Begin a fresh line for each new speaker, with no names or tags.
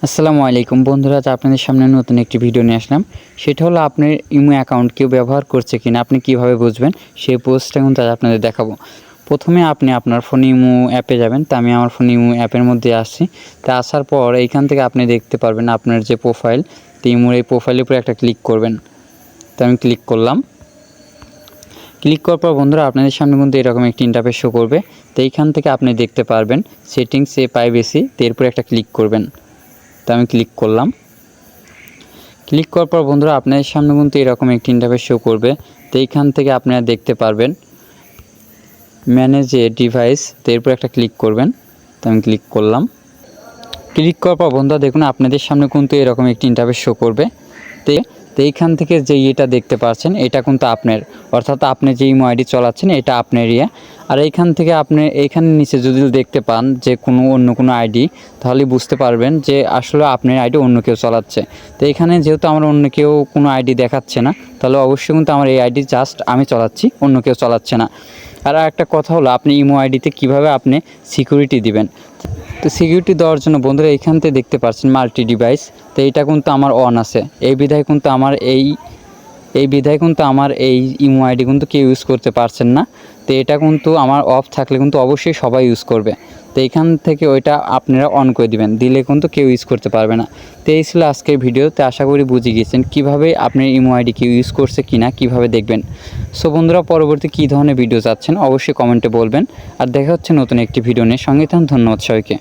আসসালামু আলাইকুম বন্ধুরা, আজ আপনাদের সামনে নতুন একটি ভিডিও নিয়ে আসলাম। সেটা হলো আপনার ইমো অ্যাকাউন্ট কেউ ব্যবহার করছে কিনা আপনি কিভাবে বুঝবেন, সেই পোস্টটা কিন্তু আজ আপনাদের দেখাবো। প্রথমে আপনি আপনার ফোনে ইমো অ্যাপে যাবেন। তো আমি আমার ফোনে ইমো অ্যাপের মধ্যে আসছি। তা আসার পর এইখান থেকে আপনি দেখতে পারবেন আপনার যে প্রোফাইল, তো ইমোর এই প্রোফাইলের উপরে একটা ক্লিক করবেন। তো আমি ক্লিক করলাম। ক্লিক করার পর বন্ধুরা আপনাদের সামনে কিন্তু এরকম একটি ইন্টারফেস শো করবে। তো এইখান থেকে আপনি দেখতে পারবেন সেটিংস এ প্রাইভেসি, তো এরপরে একটা ক্লিক করবেন। তো আমি ক্লিক করলাম। ক্লিক করার পর বন্ধুরা আপনাদের সামনে কিন্তু এরকম একটি ইন্টারফেস শো করবে। তো এইখান থেকে আপনারা দেখতে পারবেন ম্যানেজ এ ডিভাইস, তো এরপর একটা ক্লিক করবেন। তো আমি ক্লিক করলাম। ক্লিক করার পর বন্ধুরা দেখুন আপনাদের সামনে কিন্তু এরকম একটি ইন্টারফেস শো করবে। তো এইখান থেকে যে এটা দেখতে পাচ্ছেন এটা কিন্তু আপনার, অর্থাৎ আপনি যে ইমো আইডি চালাচ্ছেন এটা আপনার আর এইখান থেকে আপনি এইখানে নিচে যদি দেখতে পান যে অন্য কোনো আইডি, তাহলে বুঝতে পারবেন যে আসলে আপনার আইডি অন্য কেউ চালাচ্ছে। তো এখানে যেহেতু আমার অন্য কেউ কোনো আইডি দেখাচ্ছে না, তাহলে অবশ্যই কিন্তু আমার এই আইডি জাস্ট আমি চালাচ্ছি, অন্য কেউ চালাচ্ছে না। আর একটা কথা হলো আপনি ইমো আইডিতে কীভাবে আপনি সিকিউরিটি দিবেন। তো সিকিউরিটি দেওয়ার জন্য বন্ধুরা এইখান থেকে দেখতে পাচ্ছেন মাল্টি ডিভাইস, তো এইটা কিন্তু আমার অন আছে। এই বিধায় কিন্তু আমার এই ইমো আইডি কিন্তু কেউ ইউজ করতে পারছেন না। তো এটা কিন্তু আমার অফ থাকলে কিন্তু অবশ্যই সবাই ইউজ করবে। তো এইখান থেকে ওইটা আপনারা অন করে দিবেন, দিলে কিন্তু কেউ ইউজ করতে পারবে না। তো এই ছিল আজকের ভিডিওতে, আশা করি বুঝে গিয়েছেন কীভাবে আপনার ইমো আইডি কেউ ইউজ করছে কিনা কীভাবে দেখবেন। সো বন্ধুরা পরবর্তী কী ধরনের ভিডিও চাচ্ছেন অবশ্যই কমেন্টে বলবেন। আর দেখা হচ্ছে নতুন একটি ভিডিও নিয়ে, সঙ্গে থাকুন। ধন্যবাদ সবাইকে।